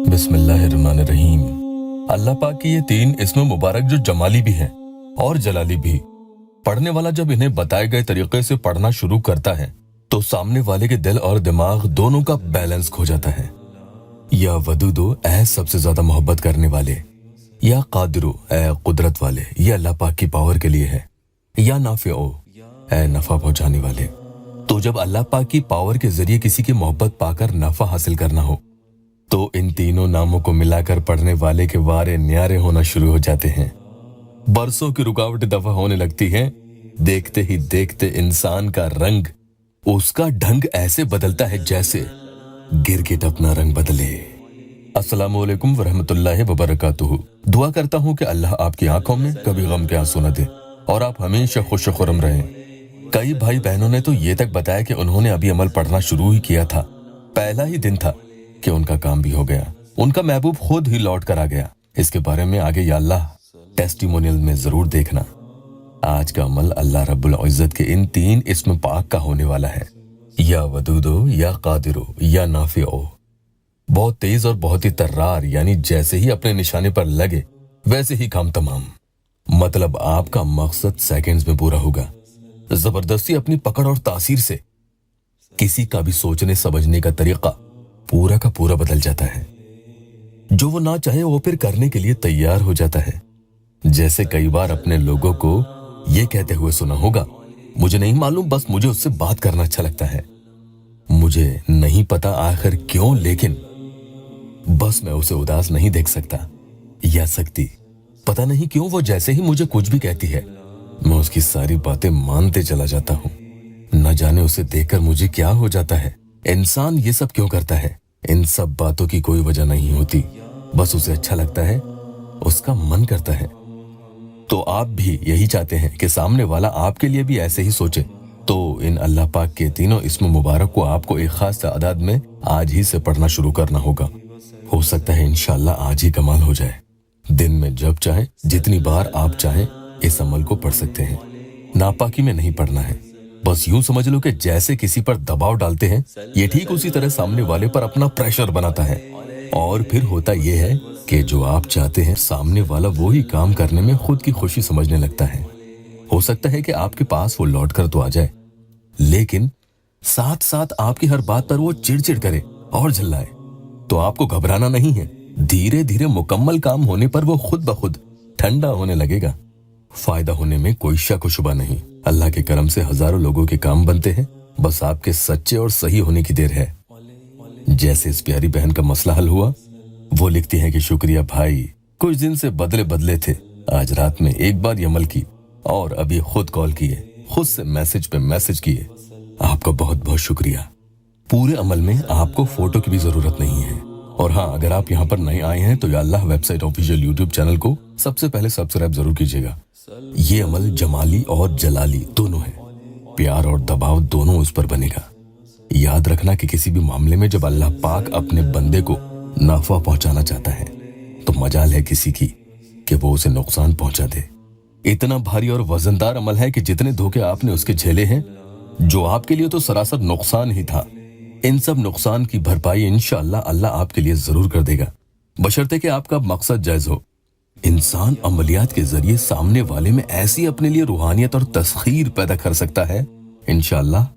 बिस्मिल्लाहिर्रहमानिर्रहीम। अल्लाह पाक की ये 3 इस्म मुबारक जो जमाली भी हैं और जलाली भी, पढ़ने वाला जब इन्हें बताए गए तरीके से पढ़ना शुरू करता है तो सामने वाले के दिल और दिमाग दोनों का बैलेंस खो जाता है। या वदूदो, ऐ सबसे ज्यादा मोहब्बत करने वाले। या कादिरो, ऐ कुदरत वाले, ये अल्लाह पाक की पावर के लिए है। या नाफिओ, ऐ नफा पहुंचाने वाले। तो जब अल्लाह पाक की पावर के जरिए किसी की मोहब्बत पाकर नफा हासिल करना हो तो इन तीनों नामों को मिलाकर पढ़ने वाले के वारे न्यारे होना शुरू हो जाते हैं। बरसों की रुकावटें दफा होने लगती हैं। देखते ही देखते इंसान का रंग, उसका ढंग ऐसे बदलता है जैसे गिरगिट अपना रंग बदले। अस्सलामु अलैकुम वरहमतुल्लाहि वबरकातुहू। दुआ करता हूँ कि अल्लाह आपकी आंखों में कभी गम के आंसू न दे और आप हमेशा खुश खुरम रहें। कई भाई बहनों ने तो ये तक बताया कि उन्होंने अभी अमल पढ़ना शुरू ही किया था, पहला ही दिन था कि उनका काम भी हो गया, उनका महबूब खुद ही लौट कर आ गया। इसके बारे में आगे या अल्लाह टेस्टिमोनियल में जरूर देखना। आज का अमल अल्लाह रब्बुल इज्जत के इन 3 इस्म पाक का होने वाला है। या वदूदो, या कादिरो, या नाफिओ। बहुत तेज और बहुत ही तर्रार, यानी जैसे ही अपने निशाने पर लगे वैसे ही काम तमाम। मतलब आपका मकसद सेकंड्स में पूरा होगा। जबरदस्ती अपनी पकड़ और तासीर से किसी का भी सोचने समझने का तरीका पूरा का पूरा बदल जाता है। जो वो ना चाहे वो फिर करने के लिए तैयार हो जाता है। जैसे कई बार अपने लोगों को ये कहते हुए सुना होगा, मुझे नहीं मालूम, बस मुझे उससे बात करना अच्छा लगता है। मुझे नहीं पता आखिर क्यों, लेकिन बस मैं उसे उदास नहीं देख सकता या सकती। पता नहीं क्यों वो जैसे ही मुझे कुछ भी कहती है मैं उसकी सारी बातें मानते चला जाता हूँ। न जाने उसे देखकर मुझे क्या हो जाता है। इंसान ये सब क्यों करता है? इन सब बातों की कोई वजह नहीं होती, बस उसे अच्छा लगता है, उसका मन करता है। तो आप भी यही चाहते हैं कि सामने वाला आपके लिए भी ऐसे ही सोचे, तो इन अल्लाह पाक के तीनों इस्म मुबारक को आपको एक खास तादाद में आज ही से पढ़ना शुरू करना होगा। हो सकता है इंशाअल्लाह आज ही कमाल हो जाए। दिन में जब चाहे, जितनी बार आप चाहें इस अमल को पढ़ सकते हैं। नापाकी में नहीं पढ़ना है। बस यूं समझ लो कि जैसे किसी पर दबाव डालते हैं, ये ठीक उसी तरह सामने वाले पर अपना प्रेशर बनाता है। और फिर होता यह है कि जो आप चाहते हैं सामने वाला वो ही काम करने में खुद की खुशी समझने लगता है। हो सकता है कि आपके पास वो लौट कर तो आ जाए, लेकिन साथ साथ आपकी हर बात पर वो चिड़चिड़ करे और झल्लाए। तो आपको घबराना नहीं है। धीरे धीरे मुकम्मल काम होने पर वो खुद ब खुद ठंडा होने लगेगा। फायदा होने में कोई शक व शुबा नहीं। अल्लाह के करम से हजारों लोगों के काम बनते हैं, बस आपके सच्चे और सही होने की देर है। जैसे इस प्यारी बहन का मसला हल हुआ। वो लिखती हैं कि शुक्रिया भाई, कुछ दिन से बदले बदले थे, आज रात में एक बार ये अमल की और अभी खुद कॉल किए, खुद से मैसेज पे मैसेज किए। आपका बहुत बहुत शुक्रिया। पूरे अमल में आपको फोटो की भी जरूरत नहीं है। और हाँ, अगर आप यहाँ पर नए आए हैं तो या अल्लाह वेबसाइट ऑफिशियल यूट्यूब चैनल को सबसे पहले सब्सक्राइब जरूर कीजिएगा। ये अमल जमाली और जलाली दोनों है। प्यार और दबाव दोनों उस पर बनेगा। याद रखना कि किसी भी मामले में जब अल्लाह पाक अपने बंदे को नाफा पहुंचाना चाहता है तो मजाल है किसी की कि वो उसे नुकसान पहुंचा दे। इतना भारी और वजनदार अमल है कि जितने धोखे आपने उसके झेले हैं, जो आपके लिए तो सरासर नुकसान ही था, इन सब नुकसान की भरपाई इंशाअल्लाह अल्लाह आपके लिए जरूर कर देगा, बशर्ते कि आपका मकसद जायज हो। इंसान अमलियात के जरिए सामने वाले में ऐसी अपने लिए रूहानियत और तस्खीर पैदा कर सकता है। इंशाअल्लाह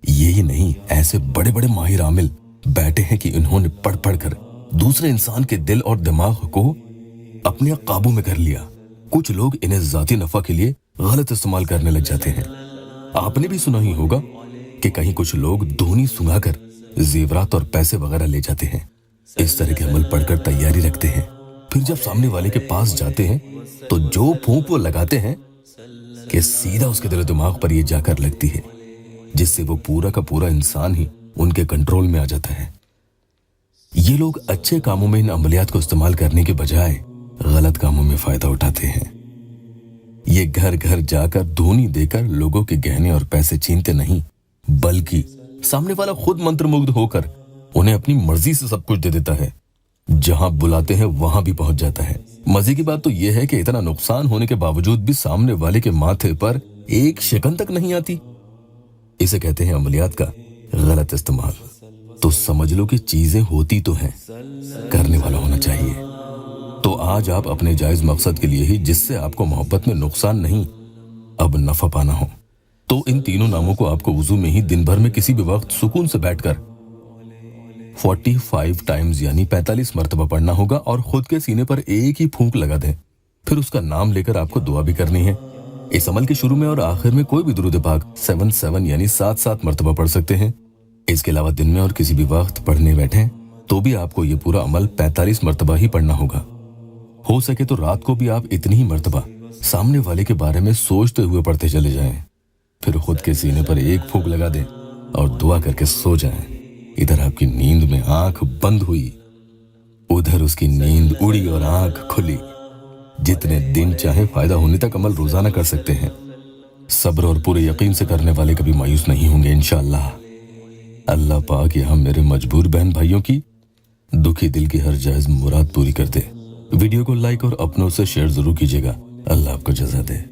यही नहीं, ऐसे बड़े बड़े माहिर आमिल बैठे हैं कि इन्होंने पढ़ पढ़ कर दूसरे इंसान के दिल और दिमाग को अपने काबू में कर लिया। कुछ लोग इन्हें जाती नफा के लिए गलत इस्तेमाल करने लग जाते हैं। आपने भी सुना ही होगा कि कहीं कुछ लोग धोनी सुंघाकर जेवरात और पैसे वगैरह ले जाते हैं। इस तरह के अमल पढ़कर तैयारी रखते हैं, फिर जब सामने वाले के पास जाते हैं तो जो फूंक वो लगाते हैं कि सीधा उसके दिल दिमाग पर ये जाकर लगती है, जिससे वो पूरा का पूरा इंसान ही उनके कंट्रोल में आ जाता है। ये लोग अच्छे कामों में इन अमलियात को इस्तेमाल करने के बजाय गलत कामों में फायदा उठाते हैं। ये घर घर जाकर धोनी देकर लोगों के गहने और पैसे छीनते नहीं, बल्कि सामने वाला खुद मंत्रमुग्ध होकर उन्हें अपनी मर्जी से सब कुछ दे देता है। जहां बुलाते हैं वहां भी पहुंच जाता है। मजे की बात तो यह है कि इतना नुकसान होने के बावजूद भी सामने वाले के माथे पर एक शिकन तक नहीं आती। इसे कहते हैं अमलियात का गलत इस्तेमाल। तो समझ लो कि चीजें होती तो हैं, करने वाला होना चाहिए। तो आज आप अपने जायज मकसद के लिए ही, जिससे आपको मोहब्बत में नुकसान नहीं अब नफा पाना हो, तो इन तीनों नामों को आपको वुजू में ही दिन भर में किसी भी वक्त सुकून से बैठकर 45 टाइम्स यानी 45 मरतबा पढ़ना होगा और खुद के सीने पर एक ही फूंक लगा दें। फिर उसका नाम लेकर आपको दुआ भी करनी है। इस अमल के शुरू में और आखिर में कोई भी दुरूद पाक 7 यानी 7 मरतबा पढ़ सकते हैं। इसके अलावा दिन में और किसी भी वक्त पढ़ने बैठे तो भी आपको ये पूरा अमल 45 मरतबा ही पढ़ना होगा। हो सके तो रात को भी आप इतनी ही मरतबा सामने वाले के बारे में सोचते हुए पढ़ते चले जाएं। फिर खुद के सीने पर एक फूंक लगा दें और दुआ करके सो जाएं। इधर आपकी नींद में आंख बंद हुई, उधर उसकी नींद उड़ी और आंख खुली। जितने दिन चाहे फायदा होने तक अमल रोजाना कर सकते हैं। सब्र और पूरे यकीन से करने वाले कभी मायूस नहीं होंगे इंशाअल्लाह। अल्लाह पाक यहाँ मेरे मजबूर बहन भाइयों की दुखी दिल की हर जायज मुराद पूरी कर दे। वीडियो को लाइक और अपनों से शेयर जरूर कीजिएगा। अल्लाह आपको जज़ा दे।